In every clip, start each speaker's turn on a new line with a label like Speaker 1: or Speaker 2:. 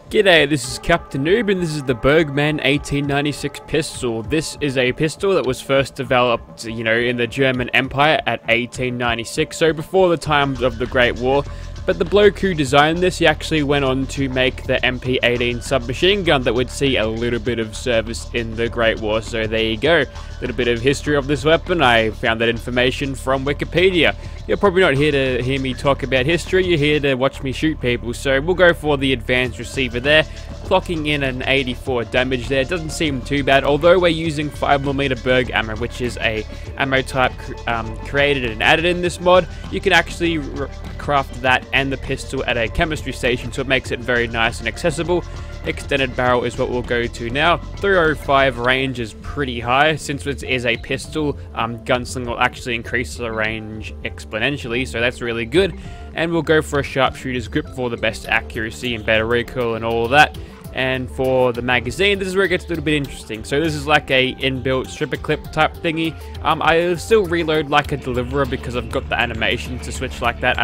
Speaker 1: G'day, this is Captainoob and this is the Bergmann 1896 pistol. This is a pistol that was first developed, in the German Empire at 1896, so before the times of the Great War. But the bloke who designed this, he actually went on to make the MP-18 submachine gun that would see a little bit of service in the Great War. So there you go, a little bit of history of this weapon. I found that information from Wikipedia. You're probably not here to hear me talk about history, you're here to watch me shoot people. So we'll go for the advanced receiver there, clocking in an 84 damage there. Doesn't seem too bad, although we're using 5mm Berg ammo, which is a ammo type created and added in this mod. You can actually craft that and the pistol at a chemistry station, so it makes it very nice and accessible. Extended barrel is what we'll go to now. 305 range is pretty high. Since it is a pistol, gunsling will actually increase the range exponentially, so that's really good. And we'll go for a sharpshooter's grip for the best accuracy and better recoil and all of that. And for the magazine, this is where it gets a little bit interesting. So this is like a inbuilt stripper clip type thingy. I still reload like a deliverer because I've got the animation to switch like that.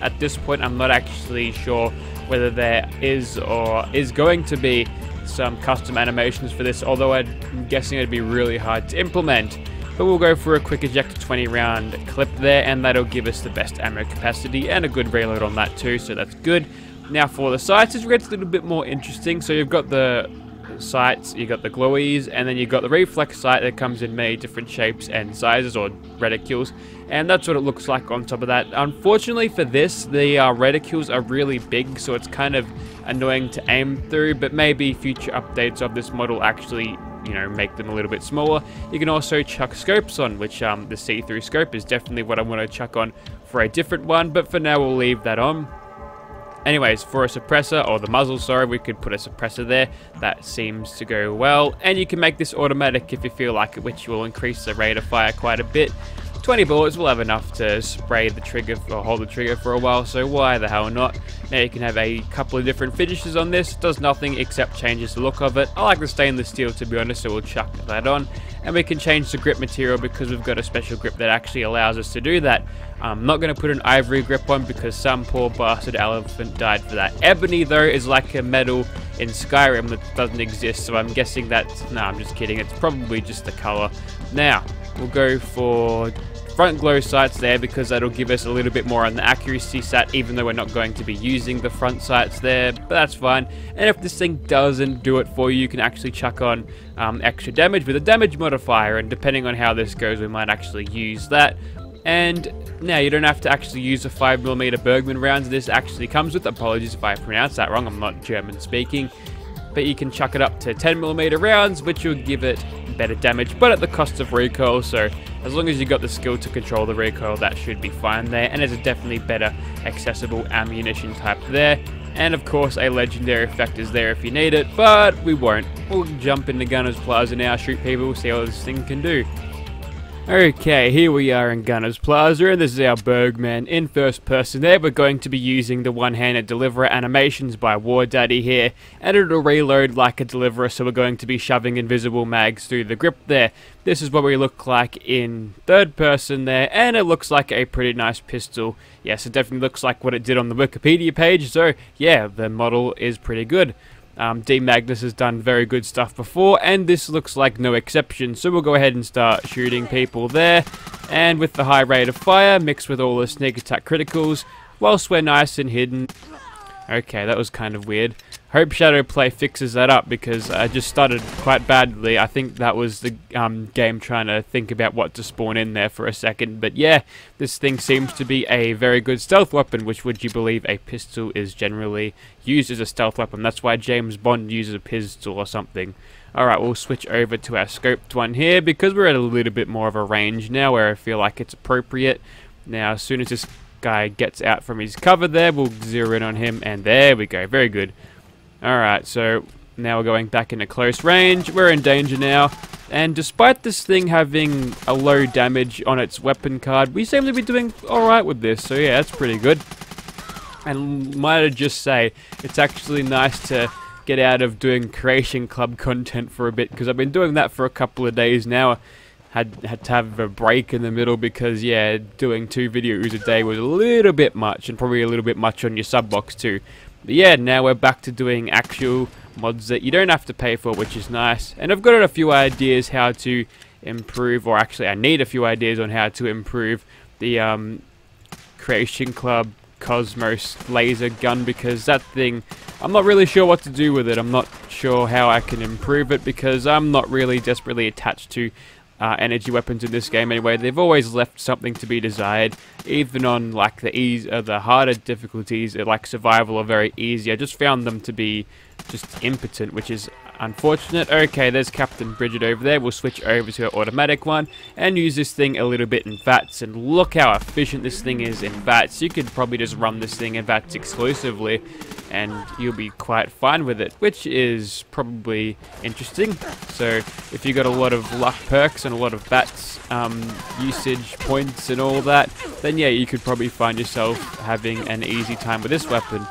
Speaker 1: At this point, I'm not actually sure whether there is or is going to be some custom animations for this, although I'm guessing it'd be really hard to implement. But we'll go for a quick ejector 20 round clip there, and that'll give us the best ammo capacity and a good reload on that too, so that's good. Now for the sights, this gets a little bit more interesting. So you've got the sights, you've got the glowies, and then you've got the reflex sight that comes in many different shapes and sizes, or reticules, and that's what it looks like on top of that. Unfortunately for this, the reticules are really big, so it's kind of annoying to aim through, but maybe future updates of this model actually make them a little bit smaller. You can also chuck scopes on, which the see-through scope is definitely what I want to chuck on for a different one, but for now we'll leave that on. Anyways, for a suppressor, or the muzzle, sorry, we could put a suppressor there. That seems to go well. And you can make this automatic if you feel like it, which will increase the rate of fire quite a bit. 20 bullets will have enough to spray the trigger or hold the trigger for a while, so why the hell not? Now you can have a couple of different finishes on this. It does nothing except changes the look of it. I like the stainless steel, to be honest, so we'll chuck that on. And we can change the grip material because we've got a special grip that actually allows us to do that. I'm not going to put an ivory grip on because some poor bastard elephant died for that. Ebony, though, is like a metal in Skyrim that doesn't exist, so I'm guessing that's... No, I'm just kidding. It's probably just the color. Now, we'll go for front glow sights there because that'll give us a little bit more on the accuracy stat, even though we're not going to be using the front sights there, but that's fine. And if this thing doesn't do it for you, you can actually chuck on extra damage with a damage modifier, and depending on how this goes, we might actually use that. And now you don't have to actually use the 5mm Bergmann rounds this actually comes with. Apologies if I pronounce that wrong, I'm not German speaking. But you can chuck it up to 10mm rounds, which will give it better damage, but at the cost of recoil. So as long as you got the skill to control the recoil, that should be fine there. And there's a definitely better accessible ammunition type there. And of course, a legendary effect is there if you need it, but we won't. We'll jump into Gunner's Plaza now, shoot people, see what this thing can do. Okay, here we are in Gunner's Plaza, and this is our Bergmann in first person there. We're going to be using the one-handed deliverer animations by War Daddy here, and it'll reload like a deliverer, so we're going to be shoving invisible mags through the grip there. This is what we look like in third person there, and it looks like a pretty nice pistol. Yes, it definitely looks like what it did on the Wikipedia page, so yeah, the model is pretty good. D. Magnus has done very good stuff before, and this looks like no exception, so we'll go ahead and start shooting people there. And with the high rate of fire, mixed with all the sneak attack criticals, whilst we're nice and hidden. Okay, that was kind of weird. Hope Shadowplay fixes that up because I just started quite badly. I think that was the game trying to think about what to spawn in there for a second. But yeah, this thing seems to be a very good stealth weapon, which would you believe a pistol is generally used as a stealth weapon. That's why James Bond uses a pistol or something. Alright, we'll switch over to our scoped one here because we're at a little bit more of a range now where I feel like it's appropriate. Now, as soon as this guy gets out from his cover there, we'll zero in on him, and there we go, very good. Alright, so now we're going back into close range. We're in danger now, and despite this thing having a low damage on its weapon card, we seem to be doing alright with this, so yeah, that's pretty good. And might I just say, it's actually nice to get out of doing Creation Club content for a bit, because I've been doing that for a couple of days now. had to have a break in the middle because, yeah, doing 2 videos a day was a little bit much, and probably a little bit much on your sub box too. But yeah, now we're back to doing actual mods that you don't have to pay for, which is nice. And I've got a few ideas how to improve, or actually I need a few ideas on how to improve the Creation Club Cosmos laser gun, because that thing, I'm not really sure what to do with it. I'm not sure how I can improve it, because I'm not really desperately attached to energy weapons in this game anyway. They've always left something to be desired, even on like the harder difficulties, like survival or very easy. I just found them to be just impotent, which is unfortunate. Okay, there's Captain Bridget over there. We'll switch over to her automatic one and use this thing a little bit in VATS, and look how efficient this thing is in VATS. You could probably just run this thing in VATS exclusively and you'll be quite fine with it, which is probably interesting. So if you got a lot of luck perks and a lot of VATS usage points and all that, then yeah, you could probably find yourself having an easy time with this weapon.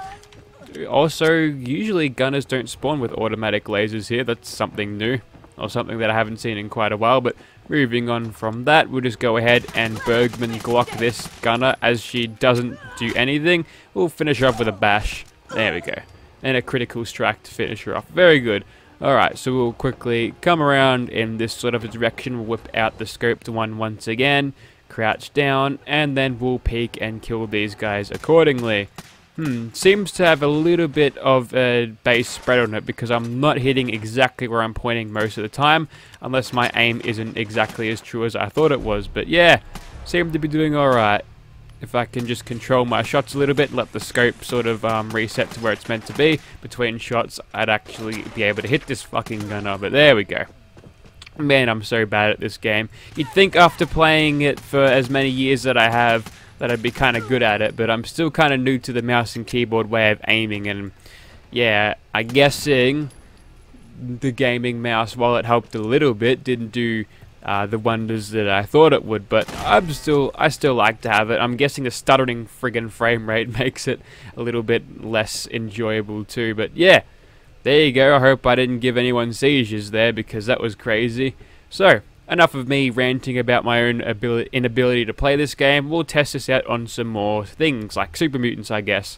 Speaker 1: Also, usually gunners don't spawn with automatic lasers here. That's something new, or something that I haven't seen in quite a while. But moving on from that, we'll just go ahead and Bergmann Glock this gunner, as she doesn't do anything. We'll finish her off with a bash. There we go. And a critical strike to finish her off. Very good. Alright, so we'll quickly come around in this sort of a direction. We'll whip out the scoped one once again, crouch down, and then we'll peek and kill these guys accordingly. Seems to have a little bit of a base spread on it, because I'm not hitting exactly where I'm pointing most of the time, unless my aim isn't exactly as true as I thought it was. But yeah, seem to be doing alright. If I can just control my shots a little bit, let the scope sort of reset to where it's meant to be between shots, I'd actually be able to hit this fucking gunner. But there we go. Man, I'm so bad at this game. You'd think after playing it for as many years that I have, that I'd be kind of good at it, but I'm still kind of new to the mouse and keyboard way of aiming, and yeah, I'm guessing the gaming mouse, while it helped a little bit, didn't do the wonders that I thought it would, but I still like to have it. I'm guessing the stuttering friggin' frame rate makes it a little bit less enjoyable too, but yeah, there you go. I hope I didn't give anyone seizures there, because that was crazy. So, enough of me ranting about my own inability to play this game. We'll test this out on some more things, like super mutants, I guess.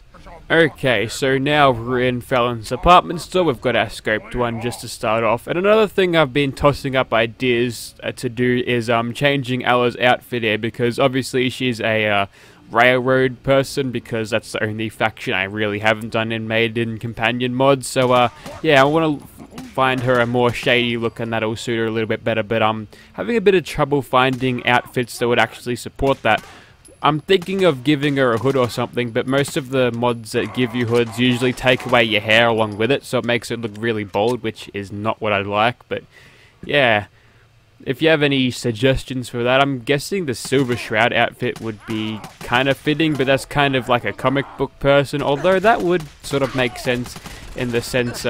Speaker 1: Okay, so now we're in Fallon's apartment store. We've got our scoped one just to start off. And another thing I've been tossing up ideas to do is changing Ella's outfit here, because obviously she's a railroad person, because that's the only faction I really haven't done in Maiden Companion mods. So yeah, I want to find her a more shady look, and that'll suit her a little bit better, but I'm having a bit of trouble finding outfits that would actually support that. I'm thinking of giving her a hood or something, but most of the mods that give you hoods usually take away your hair along with it, so it makes it look really bold, which is not what I'd like. But yeah, if you have any suggestions for that, I'm guessing the Silver Shroud outfit would be kind of fitting, but that's kind of like a comic book person, although that would sort of make sense in the sense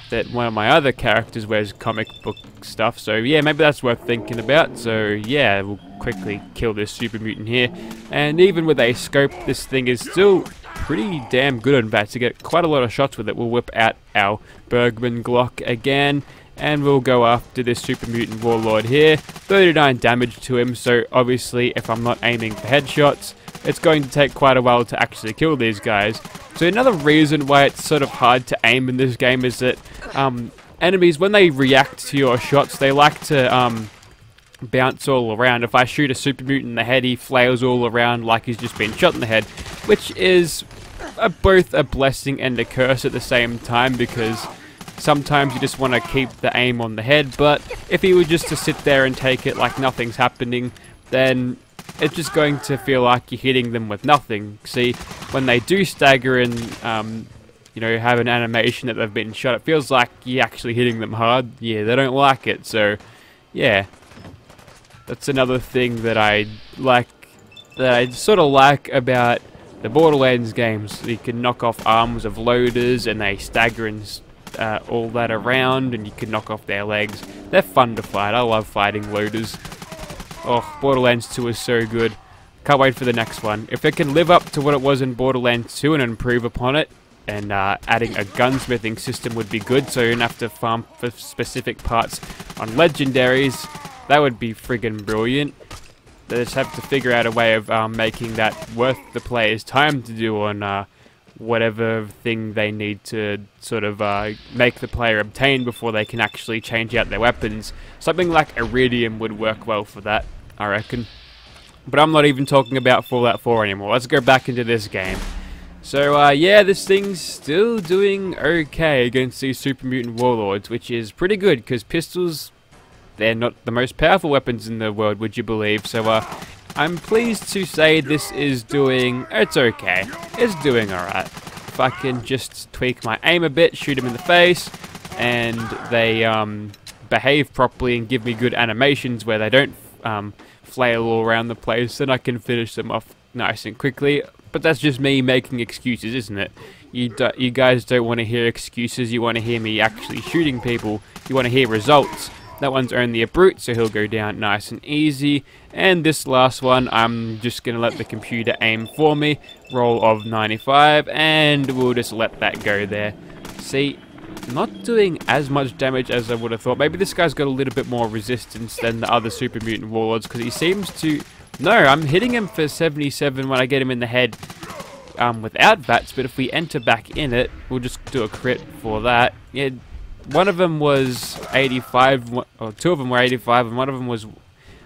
Speaker 1: that one of my other characters wears comic book stuff. So yeah, maybe that's worth thinking about. So yeah, we'll quickly kill this super mutant here, and even with a scope, this thing is still pretty damn good on VATS. To get quite a lot of shots with it. We'll whip out our Bergmann Glock again, and we'll go after this super mutant warlord here. 39 damage to him, so obviously if I'm not aiming for headshots, it's going to take quite a while to actually kill these guys. So another reason why it's sort of hard to aim in this game is that enemies, when they react to your shots, they like to bounce all around. If I shoot a super mutant in the head, he flails all around like he's just been shot in the head, which is both a blessing and a curse at the same time, because sometimes you just want to keep the aim on the head, but if he were just to sit there and take it like nothing's happening, then it's just going to feel like you're hitting them with nothing. See, when they do stagger and you know, have an animation that they've been shot, it feels like you're actually hitting them hard. Yeah, they don't like it. So yeah, that's another thing that I like, that I sort of like about the Borderlands games. You can knock off arms of loaders, and they stagger and all that around, and you can knock off their legs. They're fun to fight. I love fighting loaders. Oh, Borderlands 2 is so good. Can't wait for the next one. If it can live up to what it was in Borderlands 2 and improve upon it, and adding a gunsmithing system would be good, so you don't have to farm for specific parts on legendaries, That would be friggin' brilliant. They just have to figure out a way of making that worth the player's time to do on whatever thing they need to sort of make the player obtain before they can actually change out their weapons. Something like Iridium would work well for that, I reckon. But I'm not even talking about Fallout 4 anymore. Let's go back into this game. So, yeah, this thing's still doing okay against these Super Mutant Warlords, which is pretty good, because pistols, they're not the most powerful weapons in the world, would you believe? So, I'm pleased to say this is doing, it's okay. It's doing alright. If I can just tweak my aim a bit, shoot them in the face, and they, behave properly and give me good animations where they don't, flail all around the place, then I can finish them off nice and quickly. But that's just me making excuses, isn't it? You guys don't want to hear excuses, you want to hear me actually shooting people, you want to hear results. That one's only a brute, so he'll go down nice and easy. And this last one, I'm just going to let the computer aim for me. Roll of 95, and we'll just let that go there. See, not doing as much damage as I would have thought. Maybe this guy's got a little bit more resistance than the other Super Mutant Warlords, because he seems to... No, I'm hitting him for 77 when I get him in the head without VATS, but if we enter back in it, we'll just do a crit for that. Yeah, one of them was 85, or two of them were 85, and one of them was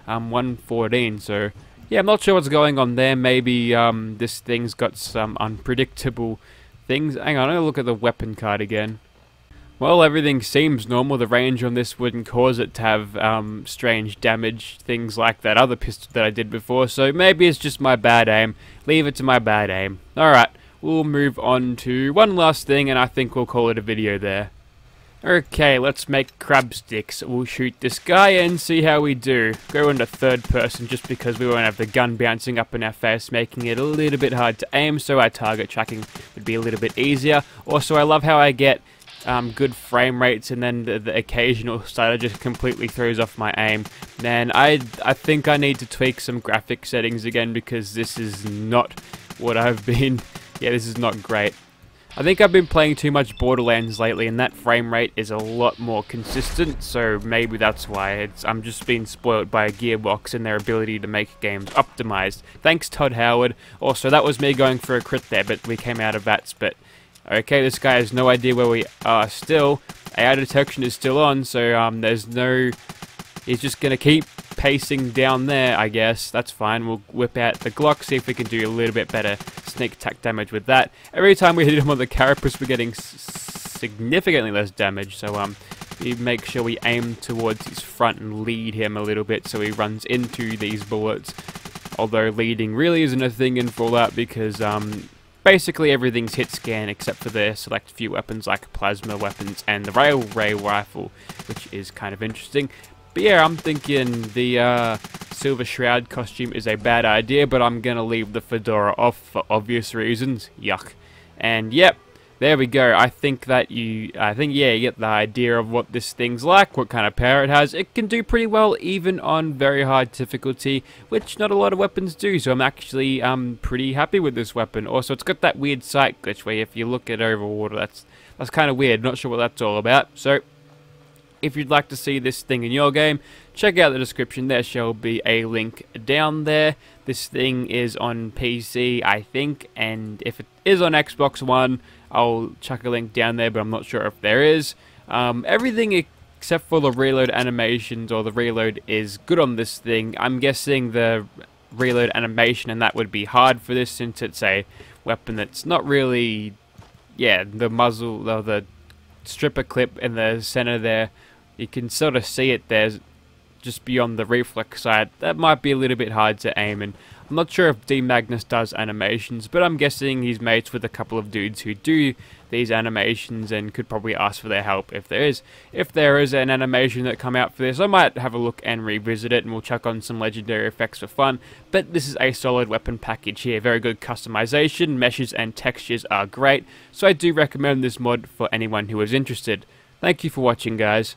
Speaker 1: 114, so... Yeah, I'm not sure what's going on there. Maybe this thing's got some unpredictable things. Hang on, I'll look at the weapon card again. Well, everything seems normal. The range on this wouldn't cause it to have strange damage, things like that other pistol that I did before, so maybe it's just my bad aim. Leave it to my bad aim. Alright, we'll move on to one last thing, and I think we'll call it a video there. Okay, let's make crab sticks. We'll shoot this guy and see how we do. Go into third person just because we won't have the gun bouncing up in our face, making it a little bit hard to aim, so our target tracking would be a little bit easier. Also, I love how I get good frame rates, and then the occasional stutter just completely throws off my aim. Man, I think I need to tweak some graphic settings again, because this is not what I've been... Yeah, this is not great. I think I've been playing too much Borderlands lately, and that frame rate is a lot more consistent, so maybe that's why. I'm just being spoiled by Gearbox and their ability to make games optimized. Thanks, Todd Howard. Also, that was me going for a crit there, but we came out of VATS, but... Okay, this guy has no idea where we are still. AI detection is still on, so there's no... He's just going to keep pacing down there, I guess. That's fine. We'll whip out the Glock, see if we can do a little bit better sneak attack damage with that. Every time we hit him on the carapace, we're getting significantly less damage, so we make sure we aim towards his front and lead him a little bit so he runs into these bullets. Although leading really isn't a thing in Fallout, because... basically everything's hit scan except for the select few weapons like plasma weapons and the railway rifle, which is kind of interesting. But yeah, I'm thinking the Silver Shroud costume is a bad idea, but I'm gonna leave the fedora off for obvious reasons. Yuck. And yep, there we go. I think yeah, you get the idea of what this thing's like, what kind of power it has. It can do pretty well even on very hard difficulty, which not a lot of weapons do, so I'm actually pretty happy with this weapon. Also, it's got that weird sight glitch where if you look at over water, that's kind of weird. Not sure what that's all about. So, if you'd like to see this thing in your game, check out the description. There shall be a link down there. This thing is on PC, I think, and if it is on Xbox One, I'll chuck a link down there, but I'm not sure if there is. Everything except for the reload animations or the reload is good on this thing. I'm guessing the reload animation and that would be hard for this, since it's a weapon that's not really... Yeah, the muzzle, or the stripper clip in the center there, you can sort of see it there just beyond the reflex side. That might be a little bit hard to aim, and I'm not sure if D. Magnus does animations, but I'm guessing he's mates with a couple of dudes who do these animations and could probably ask for their help if there is. If there is an animation that come out for this, I might have a look and revisit it, and we'll chuck on some legendary effects for fun. But this is a solid weapon package here. Very good customization, meshes and textures are great, so I do recommend this mod for anyone who is interested. Thank you for watching, guys.